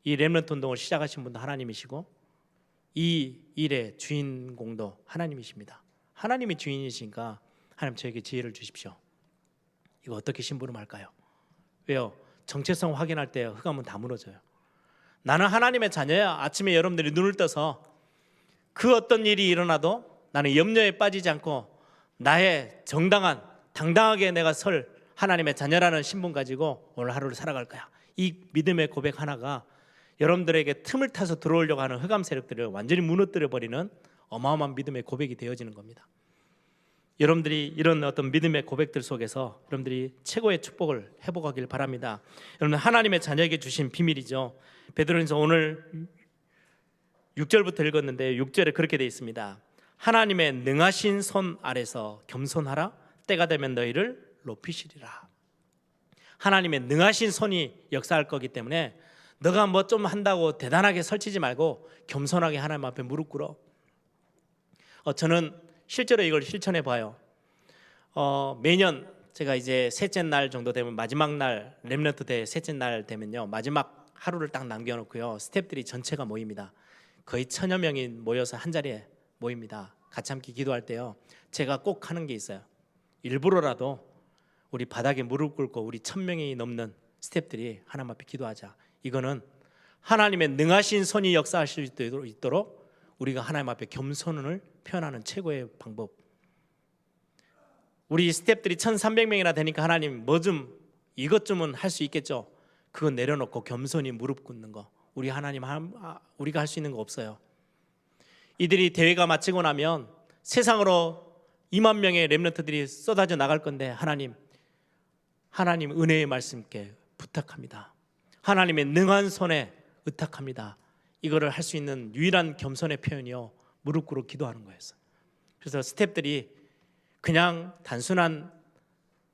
이 렘넌트 운동을 시작하신 분도 하나님이시고 이 일의 주인공도 하나님이십니다. 하나님이 주인이시니까 하나님 저에게 지혜를 주십시오. 이거 어떻게 심부름할까요? 왜요? 정체성 확인할 때 흑암은 다 무너져요. 나는 하나님의 자녀야. 아침에 여러분들이 눈을 떠서 그 어떤 일이 일어나도 나는 염려에 빠지지 않고 나의 정당한 당당하게 내가 설 하나님의 자녀라는 신분 가지고 오늘 하루를 살아갈 거야. 이 믿음의 고백 하나가 여러분들에게 틈을 타서 들어오려고 하는 흑암 세력들을 완전히 무너뜨려 버리는 어마어마한 믿음의 고백이 되어지는 겁니다. 여러분들이 이런 어떤 믿음의 고백들 속에서 여러분들이 최고의 축복을 회복하길 바랍니다. 여러분, 하나님의 자녀에게 주신 비밀이죠. 베드로전서 오늘 6절부터 읽었는데 6절에 그렇게 되어 있습니다. 하나님의 능하신 손 아래서 겸손하라. 때가 되면 너희를 높이시리라. 하나님의 능하신 손이 역사할 거기 때문에 너가 뭐 좀 한다고 대단하게 설치지 말고 겸손하게 하나님 앞에 무릎 꿇어. 저는 실제로 이걸 실천해 봐요. 매년 제가 이제 셋째 날 정도 되면 마지막 날 렘넌트 대 셋째 날 되면요, 마지막 하루를 딱 남겨놓고요, 스태프들이 전체가 모입니다. 거의 1000여 명이 모여서 한 자리에 모입니다. 같이 함께 기도할 때요, 제가 꼭 하는 게 있어요. 일부러라도 우리 바닥에 무릎 꿇고 우리 1000명이 넘는 스태프들이 하나님 앞에 기도하자. 이거는 하나님의 능하신 손이 역사하실 수 있도록 우리가 하나님 앞에 겸손을 표현하는 최고의 방법. 우리 스태프들이 1300명이나 되니까 하나님 뭐 좀 이것 좀은 할 수 있겠죠. 그거 내려놓고 겸손히 무릎 꿇는 거, 우리 하나님 우리가 할 수 있는 거 없어요. 이들이 대회가 마치고 나면 세상으로 2만 명의 렘넌트들이 쏟아져 나갈 건데 하나님 은혜의 말씀께 부탁합니다. 하나님의 능한 손에 의탁합니다. 이거를 할 수 있는 유일한 겸손의 표현이요, 무릎 꿇고 기도하는 거였어요. 그래서 스태프들이 그냥 단순한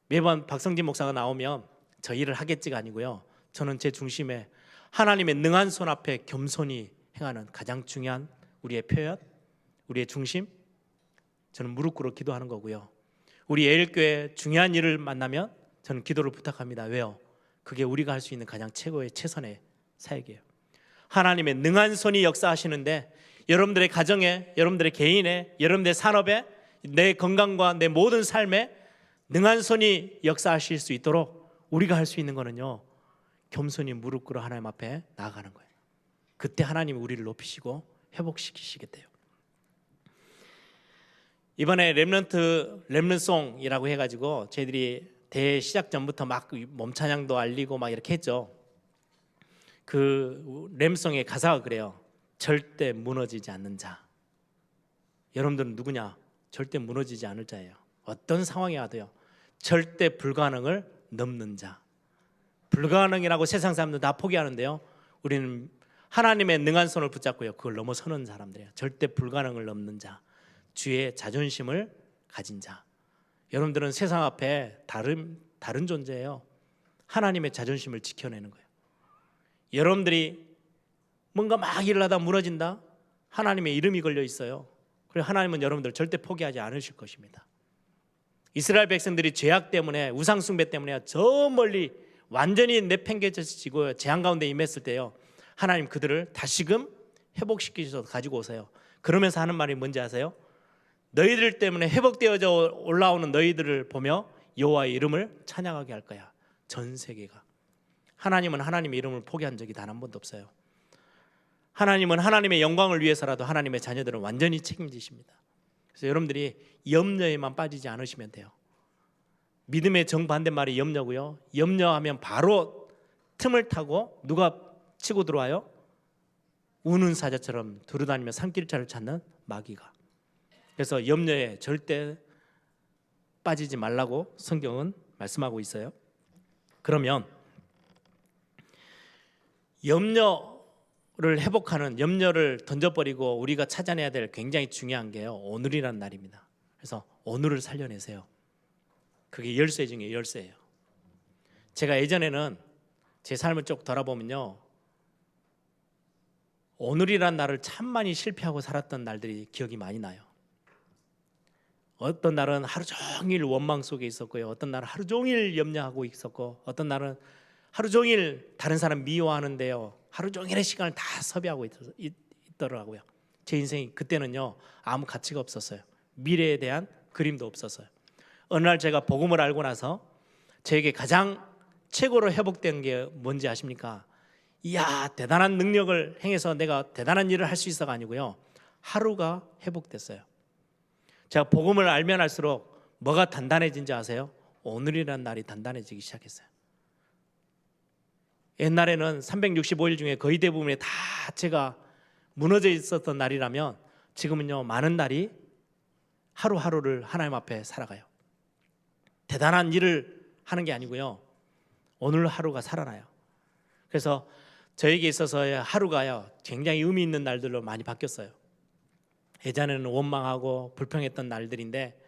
매번 박성진 목사가 나오면 저 일을 하겠지가 아니고요, 저는 제 중심에 하나님의 능한 손 앞에 겸손히 행하는 가장 중요한 우리의 표현, 우리의 중심, 저는 무릎 꿇어 기도하는 거고요. 우리 예일교회 중요한 일을 만나면 저는 기도를 부탁합니다. 왜요? 그게 우리가 할 수 있는 가장 최고의 최선의 사역이에요. 하나님의 능한 손이 역사하시는데 여러분들의 가정에, 여러분들의 개인에, 여러분들의 산업에, 내 건강과 내 모든 삶에 능한 손이 역사하실 수 있도록 우리가 할 수 있는 거는요, 겸손히 무릎 꿇어 하나님 앞에 나아가는 거예요. 그때 하나님이 우리를 높이시고 회복시키시겠대요. 이번에 렘넌송이라고 해가지고 저희들이 대회 시작 전부터 막 몸찬양도 알리고 막 이렇게 했죠. 그 렘송의 가사가 그래요. 절대 무너지지 않는 자. 여러분들은 누구냐? 절대 무너지지 않을 자예요. 어떤 상황이 와도요, 절대 불가능을 넘는 자. 불가능이라고 세상 사람들 다 포기하는데요, 우리는 하나님의 능한 손을 붙잡고요, 그걸 넘어서는 사람들이에요. 절대 불가능을 넘는 자, 주의 자존심을 가진 자. 여러분들은 세상 앞에 다른 존재예요. 하나님의 자존심을 지켜내는 거예요. 여러분들이 뭔가 막 일을 하다 무너진다? 하나님의 이름이 걸려 있어요. 그리고 하나님은 여러분들 절대 포기하지 않으실 것입니다. 이스라엘 백성들이 죄악 때문에, 우상 숭배 때문에 저 멀리 완전히 내팽개쳐지고 재앙 가운데 임했을 때요, 하나님 그들을 다시금 회복시키셔서 가지고 오세요. 그러면서 하는 말이 뭔지 아세요? 너희들 때문에 회복되어져 올라오는 너희들을 보며 여호와의 이름을 찬양하게 할 거야. 전 세계가. 하나님은 하나님의 이름을 포기한 적이 단 한 번도 없어요. 하나님은 하나님의 영광을 위해서라도 하나님의 자녀들은 완전히 책임지십니다. 그래서 여러분들이 염려에만 빠지지 않으시면 돼요. 믿음의 정반대말이 염려고요. 염려하면 바로 틈을 타고 누가 치고 들어와요? 우는 사자처럼 두루다니며 산길자를 찾는 마귀가. 그래서 염려에 절대 빠지지 말라고 성경은 말씀하고 있어요. 그러면 염려를 회복하는, 염려를 던져버리고 우리가 찾아내야 될 굉장히 중요한 게요, 오늘이라는 날입니다. 그래서 오늘을 살려내세요. 그게 열쇠 중에 열쇠예요. 제가 예전에는 제 삶을 쭉 돌아보면요, 오늘이라는 날을 참 많이 실패하고 살았던 날들이 기억이 많이 나요. 어떤 날은 하루 종일 원망 속에 있었고요, 어떤 날은 하루 종일 염려하고 있었고, 어떤 날은 하루 종일 다른 사람 미워하는데요, 하루 종일의 시간을 다 소비하고 있더라고요. 제 인생이 그때는요 아무 가치가 없었어요. 미래에 대한 그림도 없었어요. 어느 날 제가 복음을 알고 나서 저에게 가장 최고로 회복된 게 뭔지 아십니까? 이야, 대단한 능력을 행해서 내가 대단한 일을 할 수 있어가 아니고요, 하루가 회복됐어요. 제가 복음을 알면 알수록 뭐가 단단해진지 아세요? 오늘이라는 날이 단단해지기 시작했어요. 옛날에는 365일 중에 거의 대부분이 다 제가 무너져 있었던 날이라면 지금은요 많은 날이 하루하루를 하나님 앞에 살아가요. 대단한 일을 하는 게 아니고요, 오늘 하루가 살아나요. 그래서 저에게 있어서의 하루가요 굉장히 의미 있는 날들로 많이 바뀌었어요. 예전에는 원망하고 불평했던 날들인데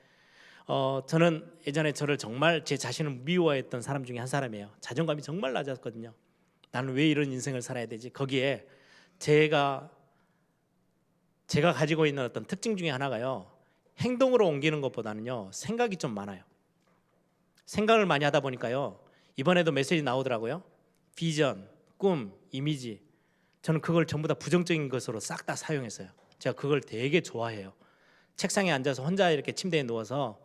저는 예전에 저를 정말 제 자신을 미워했던 사람 중에 한 사람이에요. 자존감이 정말 낮았거든요. 나는 왜 이런 인생을 살아야 되지? 거기에 제가 가지고 있는 어떤 특징 중에 하나가요, 행동으로 옮기는 것보다는요 생각이 좀 많아요. 생각을 많이 하다 보니까요, 이번에도 메시지 나오더라고요. 비전, 꿈, 이미지. 저는 그걸 전부 다 부정적인 것으로 싹 다 사용했어요. 제가 그걸 되게 좋아해요. 책상에 앉아서 혼자 이렇게 침대에 누워서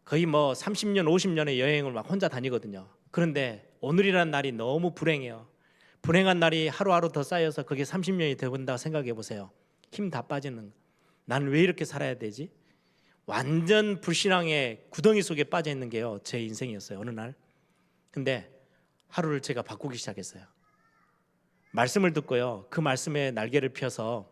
거의 뭐 30년, 50년의 여행을 막 혼자 다니거든요. 그런데 오늘이라는 날이 너무 불행해요. 불행한 날이 하루하루 더 쌓여서 그게 30년이 되본다 생각해 보세요. 힘 다 빠지는. 나는 왜 이렇게 살아야 되지? 완전 불신앙의 구덩이 속에 빠져 있는 게요 제 인생이었어요. 어느 날. 근데 하루를 제가 바꾸기 시작했어요. 말씀을 듣고요, 그 말씀에 날개를 펴서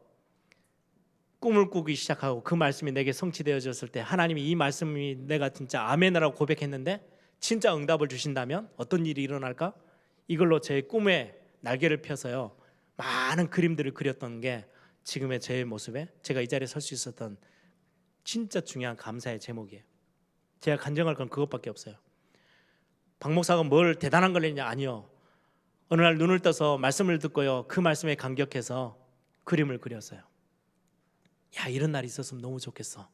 꿈을 꾸기 시작하고 그 말씀이 내게 성취되어졌을 때 하나님이 이 말씀이 내가 진짜 아멘이라고 고백했는데 진짜 응답을 주신다면 어떤 일이 일어날까? 이걸로 제 꿈에 날개를 펴서요 많은 그림들을 그렸던 게 지금의 제 모습에 제가 이 자리에 설 수 있었던 진짜 중요한 감사의 제목이에요. 제가 간증할 건 그것밖에 없어요. 박 목사가 뭘 대단한 걸 했냐? 아니요. 어느 날 눈을 떠서 말씀을 듣고요 그 말씀에 감격해서 그림을 그렸어요. 야, 이런 날이 있었으면 너무 좋겠어.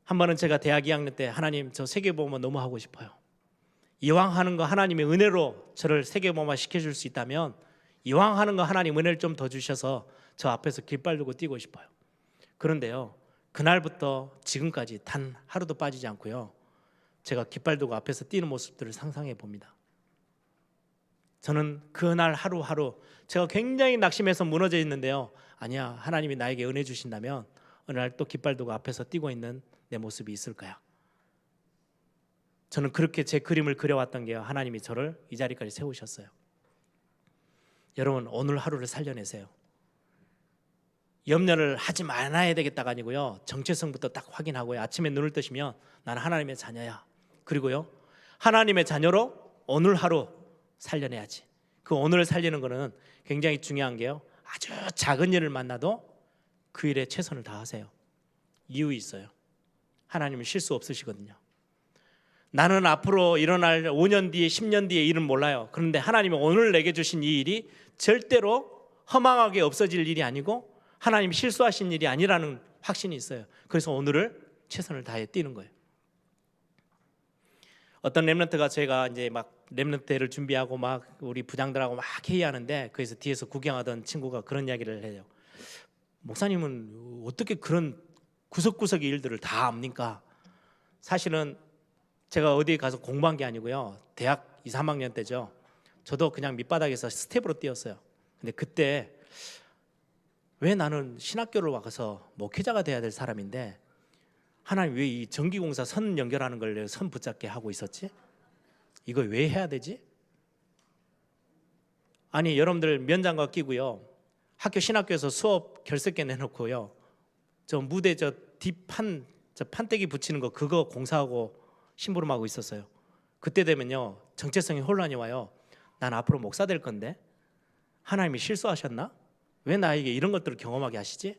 한 번은 제가 대학 2학년 때 하나님 저 세계복음화 너무 하고 싶어요. 이왕 하는 거 하나님의 은혜로 저를 세계복음화 시켜줄 수 있다면 이왕 하는 거 하나님 은혜를 좀 더 주셔서 저 앞에서 깃발 들고 뛰고 싶어요. 그런데요 그날부터 지금까지 단 하루도 빠지지 않고요 제가 깃발 들고 앞에서 뛰는 모습들을 상상해 봅니다. 저는 그날 하루하루 제가 굉장히 낙심해서 무너져 있는데요, 아니야, 하나님이 나에게 은혜 주신다면 어느 날 또 깃발 들고 앞에서 뛰고 있는 내 모습이 있을 거야. 저는 그렇게 제 그림을 그려왔던 게 하나님이 저를 이 자리까지 세우셨어요. 여러분, 오늘 하루를 살려내세요. 염려를 하지 말아야 되겠다가 아니고요, 정체성부터 딱 확인하고요, 아침에 눈을 뜨시면 나는 하나님의 자녀야. 그리고요 하나님의 자녀로 오늘 하루 살려내야지. 그 오늘을 살리는 거는 굉장히 중요한 게요, 아주 작은 일을 만나도 그 일에 최선을 다하세요. 이유 있어요. 하나님은 실수 없으시거든요. 나는 앞으로 일어날 5년 뒤에 10년 뒤에 일은 몰라요. 그런데 하나님이 오늘 내게 주신 이 일이 절대로 허망하게 없어질 일이 아니고 하나님이 실수하신 일이 아니라는 확신이 있어요. 그래서 오늘을 최선을 다해 뛰는 거예요. 어떤 렘넌트가 제가 이제 막 렘넌트를 준비하고 막 우리 부장들하고 막 회의하는데 거기서 뒤에서 구경하던 친구가 그런 이야기를 해요. 목사님은 어떻게 그런 구석구석의 일들을 다 압니까? 사실은 제가 어디에 가서 공부한 게 아니고요, 대학 2, 3학년 때죠. 저도 그냥 밑바닥에서 스텝으로 뛰었어요. 근데 그때 왜 나는 신학교를 와서 목회자가 돼야 될 사람인데 하나님 왜 이 전기공사 선 연결하는 걸 선 붙잡게 하고 있었지? 이걸 왜 해야 되지? 아니, 여러분들 면장갑 끼고요, 학교 신학교에서 수업 결석계 내놓고요, 저 무대 저 뒷판 저 판때기 붙이는 거 그거 공사하고 심부름하고 있었어요. 그때 되면요 정체성이 혼란이 와요. 난 앞으로 목사 될 건데 하나님이 실수하셨나? 왜 나에게 이런 것들을 경험하게 하시지?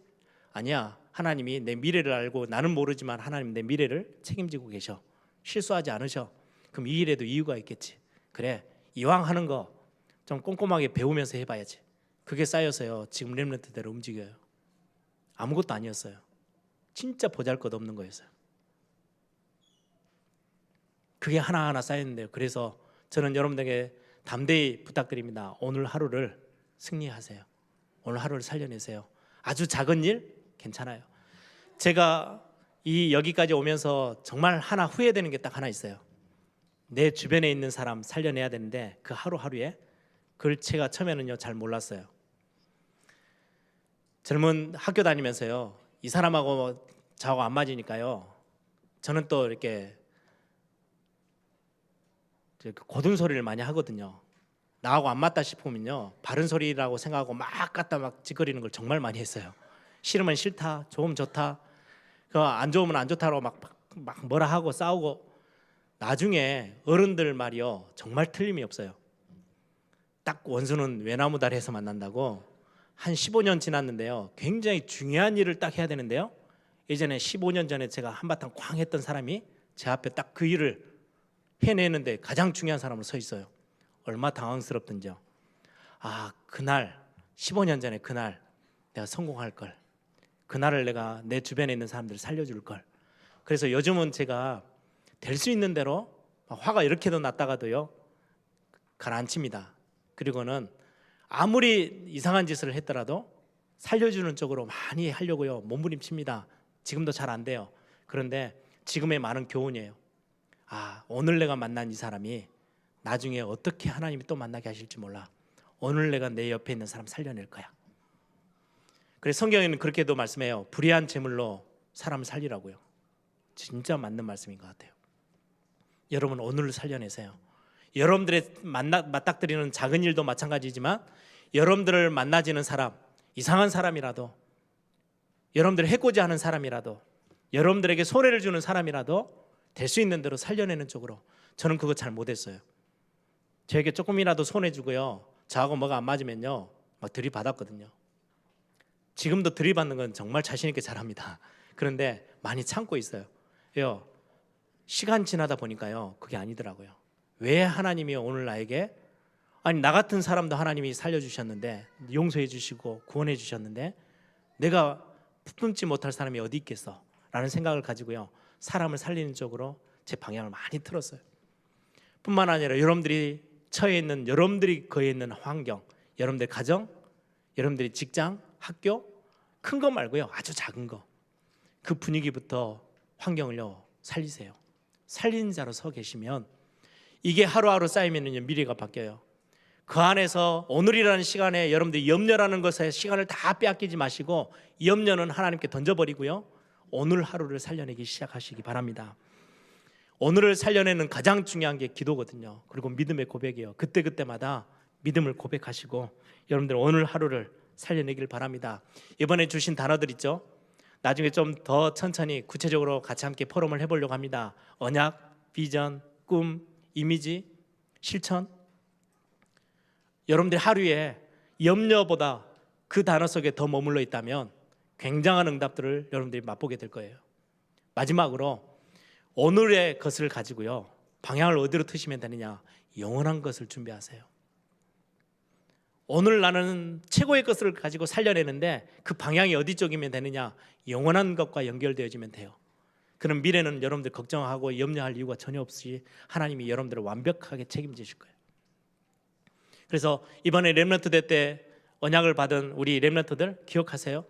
아니야, 하나님이 내 미래를 알고 나는 모르지만 하나님 내 미래를 책임지고 계셔. 실수하지 않으셔. 그럼 이 일에도 이유가 있겠지. 그래, 이왕 하는 거 좀 꼼꼼하게 배우면서 해봐야지. 그게 쌓여서요 지금 렘넌트대로 움직여요. 아무것도 아니었어요. 진짜 보잘것없는 거였어요. 그게 하나하나 쌓였는데요. 그래서 저는 여러분들에게 담대히 부탁드립니다. 오늘 하루를 승리하세요. 오늘 하루를 살려내세요. 아주 작은 일 괜찮아요. 제가 여기까지 오면서 정말 하나 후회되는 게 딱 하나 있어요. 내 주변에 있는 사람 살려내야 되는데 그 하루하루에 그걸 제가 처음에는요 잘 몰랐어요. 젊은 학교 다니면서요 이 사람하고 저하고 안 맞으니까요 저는 또 이렇게 고든 소리를 많이 하거든요. 나하고 안 맞다 싶으면요 바른 소리라고 생각하고 막 갖다 막 짓거리는 걸 정말 많이 했어요. 싫으면 싫다, 좋으면 좋다, 안 좋으면 안 좋다고 막 뭐라 하고 싸우고, 나중에 어른들 말이요 정말 틀림이 없어요. 딱 원수는 외나무다리에서 만난다고. 한 15년 지났는데요 굉장히 중요한 일을 딱 해야 되는데요 예전에 15년 전에 제가 한바탕 쾅 했던 사람이 제 앞에 딱 그 일을 해내는데 가장 중요한 사람으로 서 있어요. 얼마 당황스럽던지요. 아, 그날 15년 전에 그날 내가 성공할 걸, 그날을 내가 내 주변에 있는 사람들을 살려줄 걸. 그래서 요즘은 제가 될 수 있는 대로 화가 이렇게도 났다가도요 가라앉힙니다. 그리고는 아무리 이상한 짓을 했더라도 살려주는 쪽으로 많이 하려고요 몸부림칩니다. 지금도 잘 안 돼요. 그런데 지금의 많은 교훈이에요. 아, 오늘 내가 만난 이 사람이 나중에 어떻게 하나님이 또 만나게 하실지 몰라. 오늘 내가 내 옆에 있는 사람 살려낼 거야. 그래서 성경에는 그렇게도 말씀해요. 불의한 재물로 사람을 살리라고요. 진짜 맞는 말씀인 것 같아요. 여러분 오늘을 살려내세요. 여러분들의 맞닥뜨리는 작은 일도 마찬가지지만 여러분들을 만나지는 사람, 이상한 사람이라도, 여러분들을 해코지 하는 사람이라도, 여러분들에게 손해를 주는 사람이라도 될 수 있는 대로 살려내는 쪽으로. 저는 그거 잘 못했어요. 저에게 조금이라도 손해 주고요 저하고 뭐가 안 맞으면요 막 들이받았거든요. 지금도 들이받는 건 정말 자신 있게 잘합니다. 그런데 많이 참고 있어요. 시간 지나다 보니까요 그게 아니더라고요. 왜 하나님이 오늘 나에게, 아니 나 같은 사람도 하나님이 살려주셨는데, 용서해 주시고 구원해 주셨는데 내가 품지 못할 사람이 어디 있겠어 라는 생각을 가지고요 사람을 살리는 쪽으로 제 방향을 많이 틀었어요. 뿐만 아니라 여러분들이 처해 있는, 여러분들이 거해 있는 환경, 여러분들 가정, 여러분들이 직장, 학교, 큰 거 말고요 아주 작은 거, 그 분위기부터 환경을요 살리세요. 살리는 자로 서 계시면 이게 하루하루 쌓이면 미래가 바뀌어요. 그 안에서 오늘이라는 시간에 여러분들이 염려라는 것에 시간을 다 빼앗기지 마시고 염려는 하나님께 던져버리고요 오늘 하루를 살려내기 시작하시기 바랍니다. 오늘을 살려내는 가장 중요한 게 기도거든요. 그리고 믿음의 고백이에요. 그때그때마다 믿음을 고백하시고 여러분들 오늘 하루를 살려내길 바랍니다. 이번에 주신 단어들 있죠? 나중에 좀 더 천천히 구체적으로 같이 함께 포럼을 해보려고 합니다. 언약, 비전, 꿈, 이미지, 실천. 여러분들 하루에 염려보다 그 단어 속에 더 머물러 있다면 굉장한 응답들을 여러분들이 맛보게 될 거예요. 마지막으로 오늘의 것을 가지고요 방향을 어디로 트시면 되느냐, 영원한 것을 준비하세요. 오늘 나는 최고의 것을 가지고 살려내는데 그 방향이 어디 쪽이면 되느냐, 영원한 것과 연결되어지면 돼요. 그럼 미래는 여러분들 걱정하고 염려할 이유가 전혀 없이 하나님이 여러분들을 완벽하게 책임지실 거예요. 그래서 이번에 렘넌트 대 때 언약을 받은 우리 렘넌트들 기억하세요.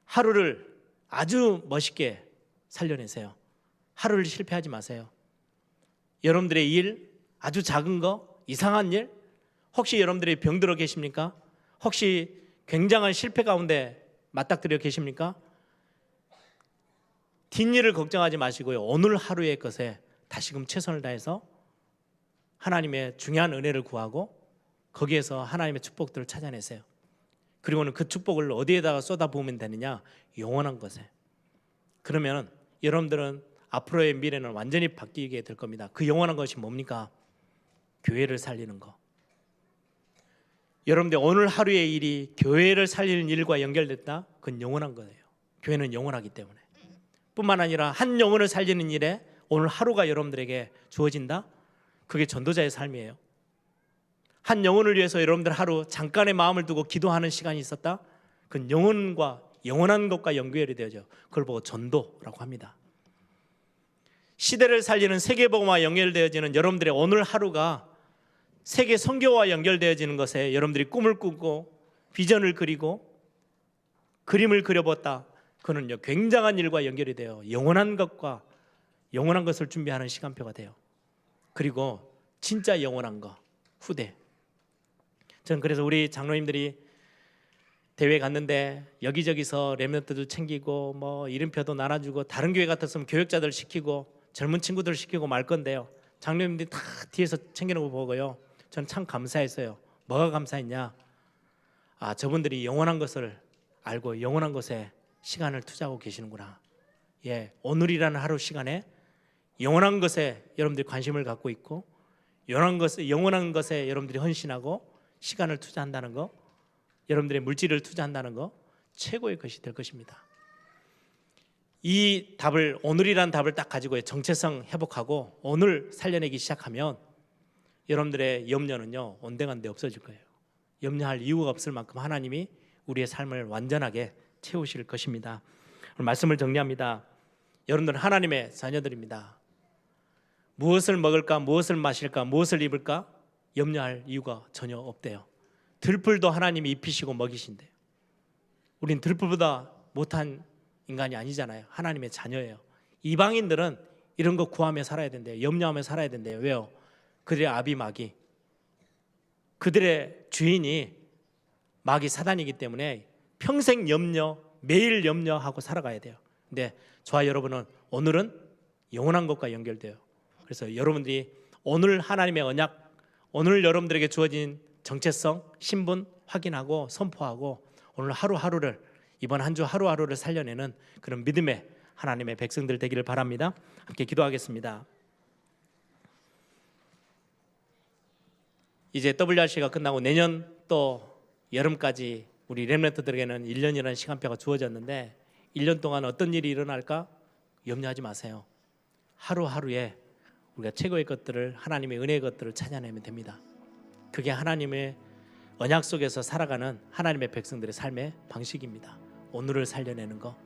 하루를 아주 멋있게 살려내세요. 하루를 실패하지 마세요. 여러분들의 일, 아주 작은 거, 이상한 일, 혹시 여러분들이 병들어 계십니까? 혹시 굉장한 실패 가운데 맞닥뜨려 계십니까? 뒷일을 걱정하지 마시고요 오늘 하루의 것에 다시금 최선을 다해서 하나님의 중요한 은혜를 구하고 거기에서 하나님의 축복들을 찾아내세요. 그리고는 그 축복을 어디에다가 쏟아부으면 되느냐, 영원한 것에. 그러면 여러분들은 앞으로의 미래는 완전히 바뀌게 될 겁니다. 그 영원한 것이 뭡니까? 교회를 살리는 거. 여러분들 오늘 하루의 일이 교회를 살리는 일과 연결됐다? 그건 영원한 거예요. 교회는 영원하기 때문에. 뿐만 아니라 한 영혼을 살리는 일에 오늘 하루가 여러분들에게 주어진다? 그게 전도자의 삶이에요. 한 영혼을 위해서 여러분들 하루 잠깐의 마음을 두고 기도하는 시간이 있었다? 그건 영혼과 영원한 것과 연결이 되어져. 그걸 보고 전도라고 합니다. 시대를 살리는 세계복음화 연결되어지는 여러분들의 오늘 하루가 세계 선교와 연결되어지는 것에 여러분들이 꿈을 꾸고 비전을 그리고 그림을 그려봤다. 그는요 굉장한 일과 연결이 돼요. 영원한 것을 준비하는 시간표가 돼요. 그리고 진짜 영원한 거 후대. 저는 그래서 우리 장로님들이 대회 갔는데 여기저기서 렘넌트도 챙기고 뭐 이름표도 나눠주고 다른 교회 같았으면 교역자들 시키고 젊은 친구들 시키고 말 건데요. 장로님들이 다 뒤에서 챙기는 거 보고요. 저는 참 감사했어요. 뭐가 감사했냐? 아, 저분들이 영원한 것을 알고 영원한 것에 시간을 투자하고 계시는구나. 예, 오늘이라는 하루 시간에 영원한 것에 여러분들이 관심을 갖고 있고 영원한 것에 여러분들이 헌신하고 시간을 투자한다는 거, 여러분들의 물질을 투자한다는 거 최고의 것이 될 것입니다. 이 답을 오늘이라는 답을 딱 가지고 정체성 회복하고 오늘 살려내기 시작하면 여러분들의 염려는요 온데간데 없어질 거예요. 염려할 이유가 없을 만큼 하나님이 우리의 삶을 완전하게 채우실 것입니다. 오늘 말씀을 정리합니다. 여러분들은 하나님의 자녀들입니다. 무엇을 먹을까, 무엇을 마실까, 무엇을 입을까 염려할 이유가 전혀 없대요. 들풀도 하나님이 입히시고 먹이신대요. 우린 들풀보다 못한 인간이 아니잖아요. 하나님의 자녀예요. 이방인들은 이런 거 구하며 살아야 된대요. 염려하며 살아야 된대요. 왜요? 그들의 아비 마귀, 그들의 주인이 마귀 사단이기 때문에 평생 염려, 매일 염려하고 살아가야 돼요. 근데 저와 여러분은 오늘은 영원한 것과 연결돼요. 그래서 여러분들이 오늘 하나님의 언약, 오늘 여러분들에게 주어진 정체성, 신분 확인하고 선포하고 오늘 하루하루를, 이번 한 주 하루하루를 살려내는 그런 믿음의 하나님의 백성들 되기를 바랍니다. 함께 기도하겠습니다. 이제 WRC가 끝나고 내년 또 여름까지 우리 렘넌트들에게는 1년이라는 시간표가 주어졌는데 1년 동안 어떤 일이 일어날까 염려하지 마세요. 하루하루에 우리가 최고의 것들을, 하나님의 은혜의 것들을 찾아내면 됩니다. 그게 하나님의 언약 속에서 살아가는 하나님의 백성들의 삶의 방식입니다. 오늘을 살려내는 거,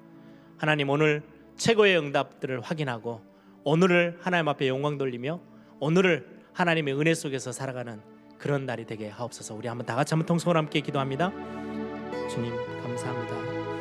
하나님 오늘 최고의 응답들을 확인하고 오늘을 하나님 앞에 영광 돌리며 오늘을 하나님의 은혜 속에서 살아가는 그런 날이 되게 하옵소서. 우리 한번 다 같이 한번 통성으로 함께 기도합니다. 주님 감사합니다.